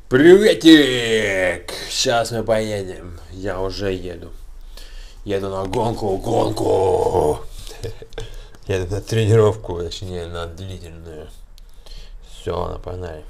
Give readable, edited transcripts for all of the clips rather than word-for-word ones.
Приветик! Сейчас мы поедем. Я уже еду. Еду на гонку. Еду на тренировку, точнее на длительную. Все, погнали.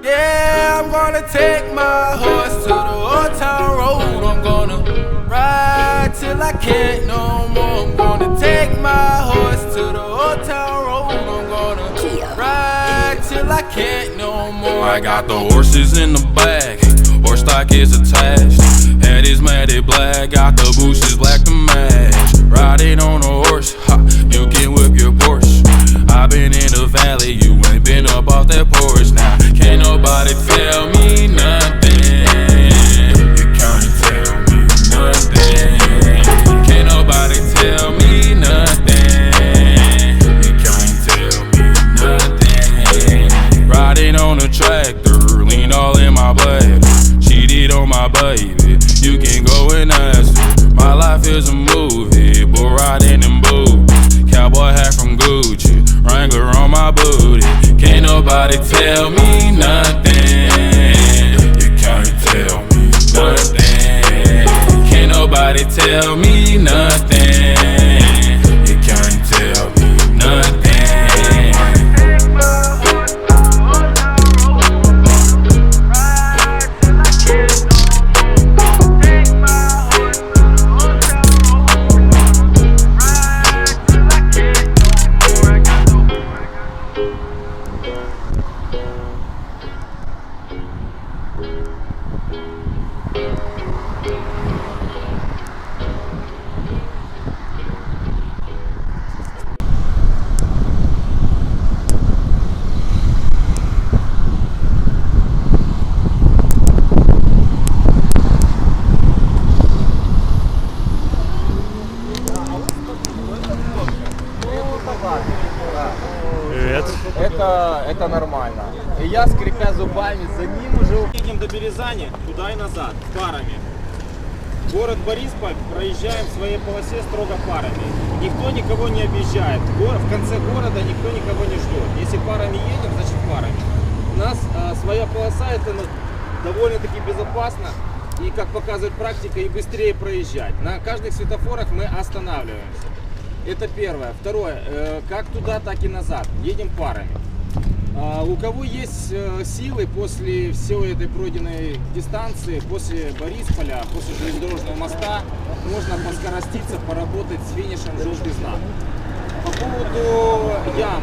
Yeah, I'm gonna take my horse to the old town road. I'm gonna ride till I can't no more. I'm gonna take my horse to the old town road. I'm gonna ride till I can't no more. I got the horses in the back, horse stock is attached. Head is matted black, got the bushes black to match. Riding on a horse, ha, you can whip your Porsche. I been in the valley, you ain't been up off that porch. Now can't nobody tell me nothing. You can't tell me nothing. Can't nobody tell me nothing. You can't tell me nothing. Riding on a tractor, lean all in my blood. Cheated on my baby, you can go and ask her. My life is a movie, bull riding in boots. Cowboy hat from Gucci, Wrangler on my booty. Can't nobody tell me nothing. You can't tell me nothing. Can't nobody tell me nothing. You can't tell me nothing. Привет. Это нормально. И я, скрипя зубами, за ним уже... Едем до Березани, туда и назад, парами. Город Борисполь проезжаем в своей полосе строго парами. Никто никого не объезжает. В конце города никто никого не ждет. Если парами едем, значит парами. У нас своя полоса, это довольно-таки безопасно. И, как показывает практика, и быстрее проезжать. На каждых светофорах мы останавливаемся. Это первое. Второе. Как туда, так и назад. Едем парами. У кого есть силы после всей этой пройденной дистанции, после Борисполя, после железнодорожного моста, можно поскороститься, поработать с финишем «Желтый знак». По поводу ям.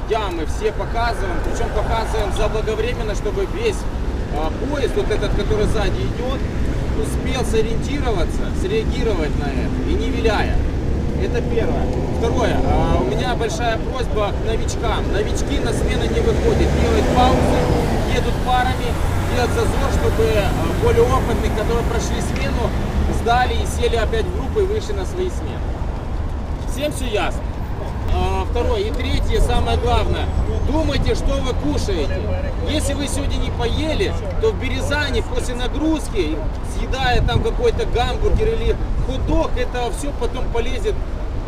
Ямы все показываем, причем показываем заблаговременно, чтобы весь поезд, вот этот, который сзади идет, успел сориентироваться, среагировать на это и не виляя. Это первое. Второе. У меня большая просьба к новичкам. Новички на смену не выходят. Делают паузы, едут парами, делают зазор, чтобы более опытные, которые прошли смену, сдали и сели опять в группу и вышли на свои смены. Всем все ясно. Второе. И третье, самое главное. Думайте, что вы кушаете. Если вы сегодня не поели, то в Березани после нагрузки, съедая там какой-то гамбургер или хот-дог, это все потом полезет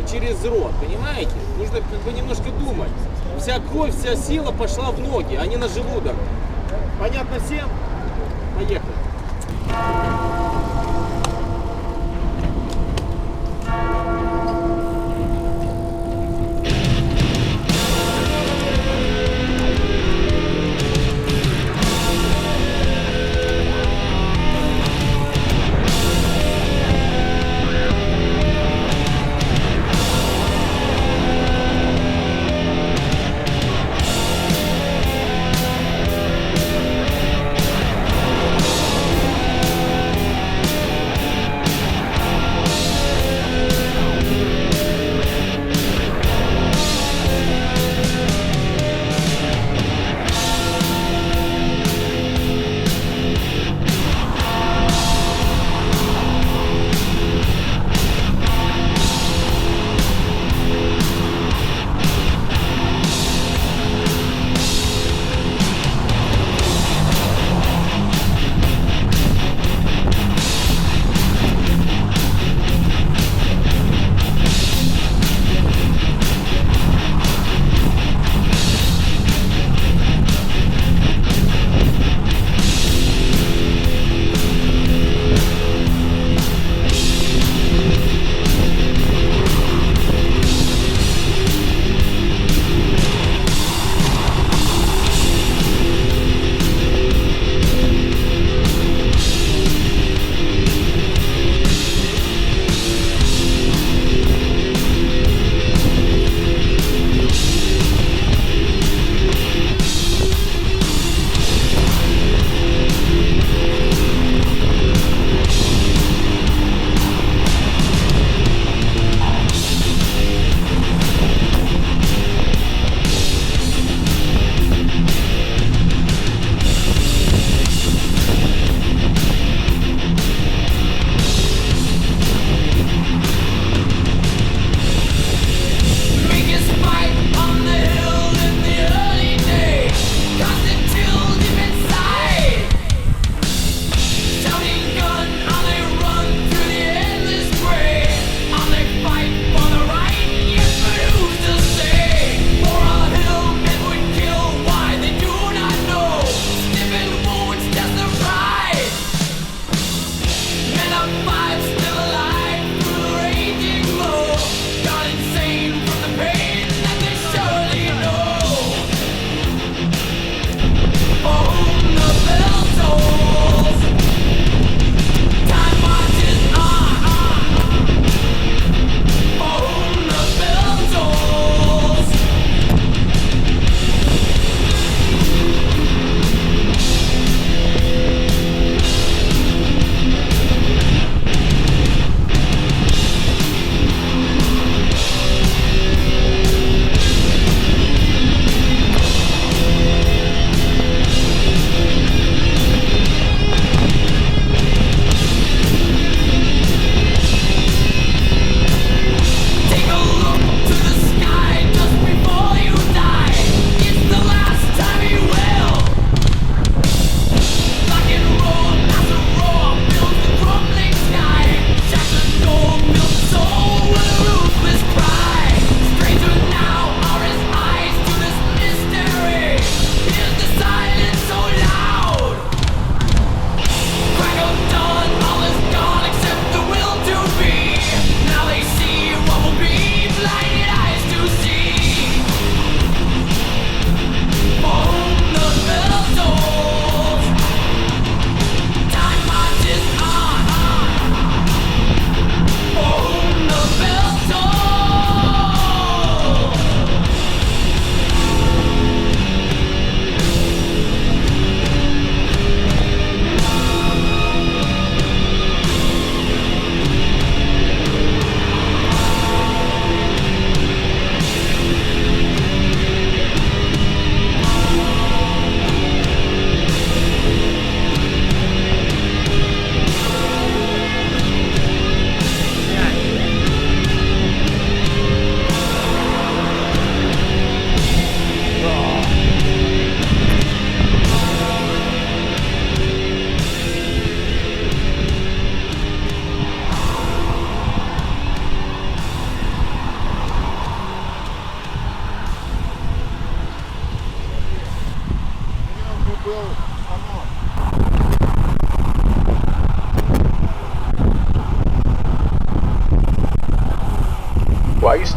через рот, понимаете? Нужно как бы немножко думать. Вся кровь, вся сила пошла в ноги, а не на желудок. Понятно всем? Поехали.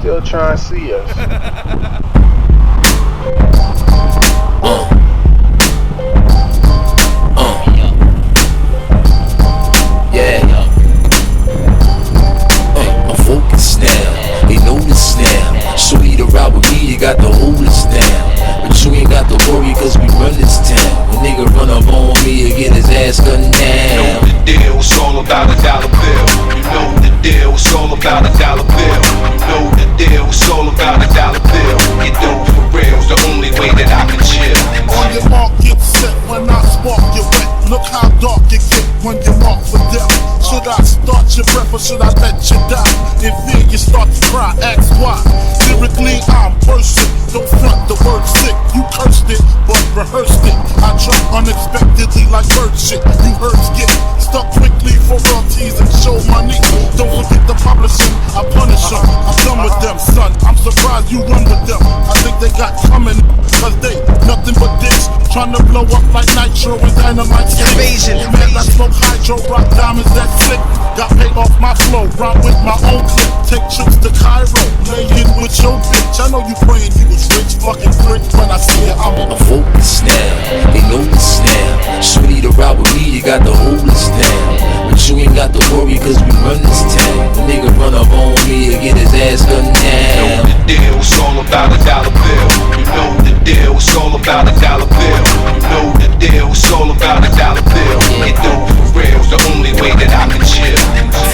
still trying to see us. Yeah. I'm focused now. They know this now. Show you to ride with me, you got to hold this now. But you ain't got to worry, cause we run this town. A nigga run up on me and get his ass gunned down. You know the deal, it's all about a dollar bill. You know the deal, it's all about a dollar bill. You know the deal, it's all about a dollar bill. Get dope for real, it's the only way that I can chill. On your mark, get set. When I spark, you wet. Look how dark it get when you mark for death. Should I start your breath or should I let you die? In fear you start to cry, ask why. Lyrically I'm bursting. Don't front the word sick. You cursed it, but rehearsed it. I drop unexpectedly like bird shit. You herds get stuck quickly for royalties and show money. Don't forget the publishing, I punish them. I'm done with them, son. I'm surprised you run with them. I think they got coming, cause they nothing but dicks. Trying to blow up like nitro and dynamite invasion. Man, I smoke hydro, rock diamonds that sick. Got paid off my flow, rhyme with my own clip. Take trips to Cairo, lay in with your bitch. I know you praying you was rich, fucking prick. When I see it, I'm focused now. They know this now. Shorty to ride with me, you got to hold this down. But you ain't got to worry, cause we run this town. A nigga run up on me and get his ass gunned down. You know the deal, it's all about a dollar bill. You know the deal, it's all about a dollar bill. You know the deal, it's all about a dollar bill. Get dope for real, it's the only way that I can chill.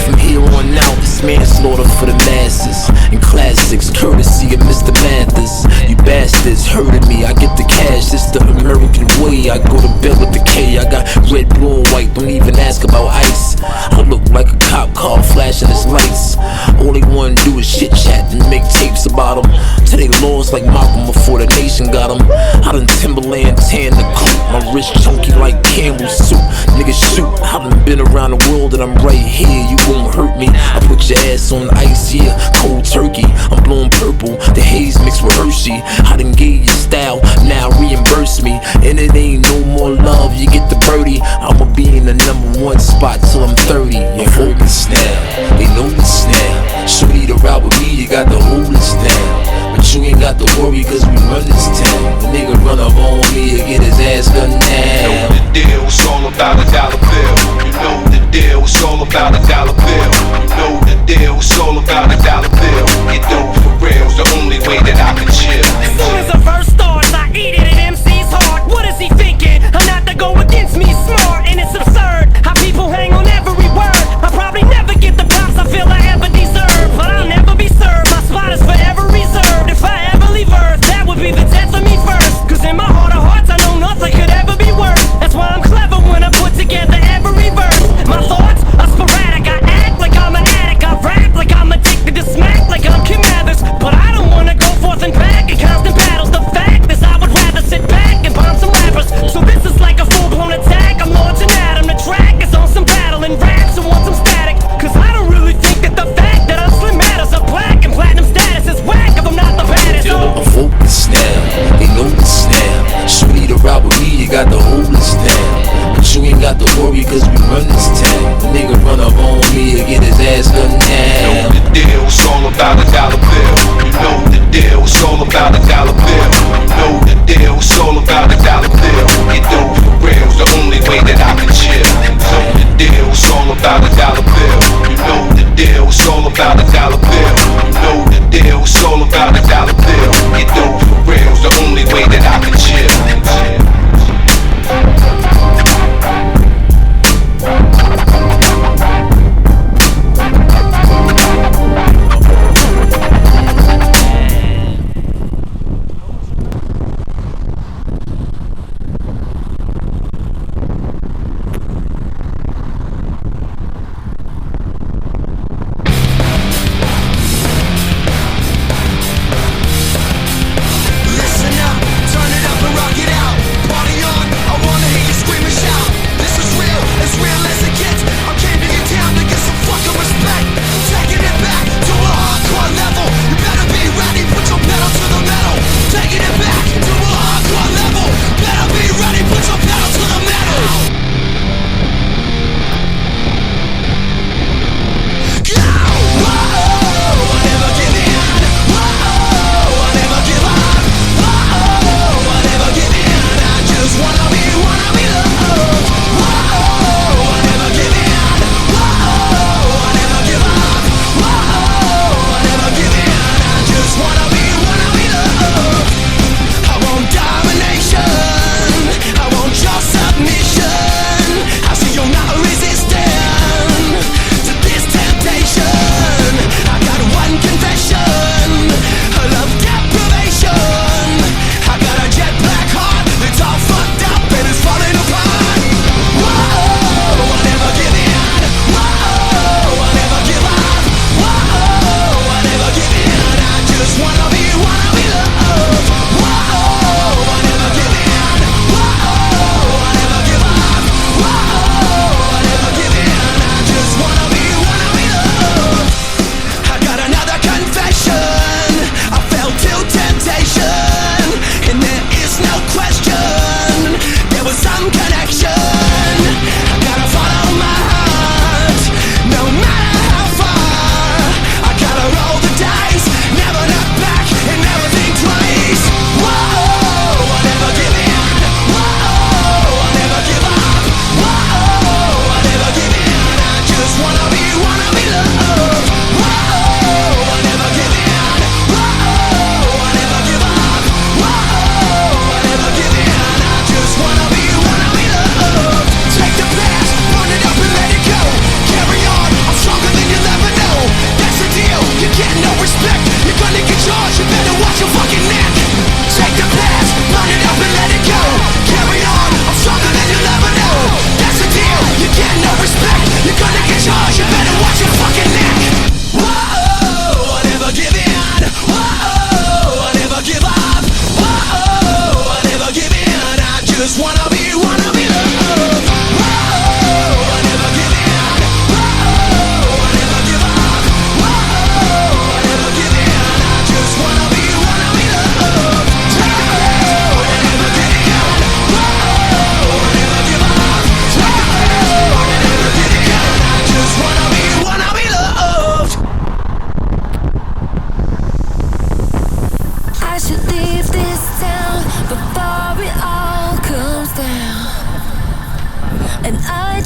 From here on out, it's manslaughter for the masses. And classics, courtesy of Mr. Mathis. You bastards hurting me, I get the cash, it's the American way. I go to bed with the K, I got red, blue, and white, don't even ask about ice. I look like a cop car flashing his lights. All they wanna do is chit chat and make tapes about them. Till they lost like Malcolm before the nation got them. I done Timberland tan the coupe, my wrist chunky like Campbell soup. Niggas shoot, I done been around the world and I'm right here, you won't hurt me. I put your ass on ice, yeah, cold turkey. I'm blowing purple, the haze mixed with Hershey. I done gave you style, now reimburse me. And it ain't no more love, you get the birdie. I'ma be in the #1 spot till I'm 30. You focus now, they know this now. Shorty to ride with me, you got to hold this down. But you ain't got to worry, cause we run this town. The nigga run up on me and get his ass gunned down. You know the deal, it's all about a dollar bill. You know the deal, it's all about a dollar bill. You know the deal, it's all about a dollar bill. Get dope for real, it's the only way that I can chill. As soon as a verse starts, I eat it and MC's heart. What is he thinking? I'm not to go against me, smart, and it's absurd how people hang on every word. I probably never get the props I feel I ever deserve, but I'll never be served. My spot is forever reserved. If I ever leave Earth, that would be the death of me first. Cause in my heart of hearts, I know nothing could ever be worse. That's why I'm clever when I put together every verse. My thoughts are sporadic. I act like I'm an addict. I rap like I'm addicted to smack, like I'm Kim Mathers. But I don't wanna go forth and back in constant battles. The fact is I would rather sit back and bomb some rappers. So this is like a full-blown attack. I'm launching at him. The track is on some battle and raps and want some static. Cause I don't really think that the fact that I'm Slim matters. A black and platinum status is whack if I'm not the baddest. I'm focused now, they know this now. Shorty to ride with me, you got to hold this down. But you ain't got to worry, cause we run this town. The nigga run up on me and get his ass gunned down. You know the deal, it's all about a dollar bill. You know the deal, it's all about a dollar bill. You know the deal, it's all about a dollar bill. Get dope for real, it's the only way that I can chill. You know the deal, it's all about a dollar bill. You know the deal, it's all about a dollar bill. You know the deal, it's all about a dollar bill. Get dope for real, it's the only way that I can chill.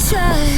try.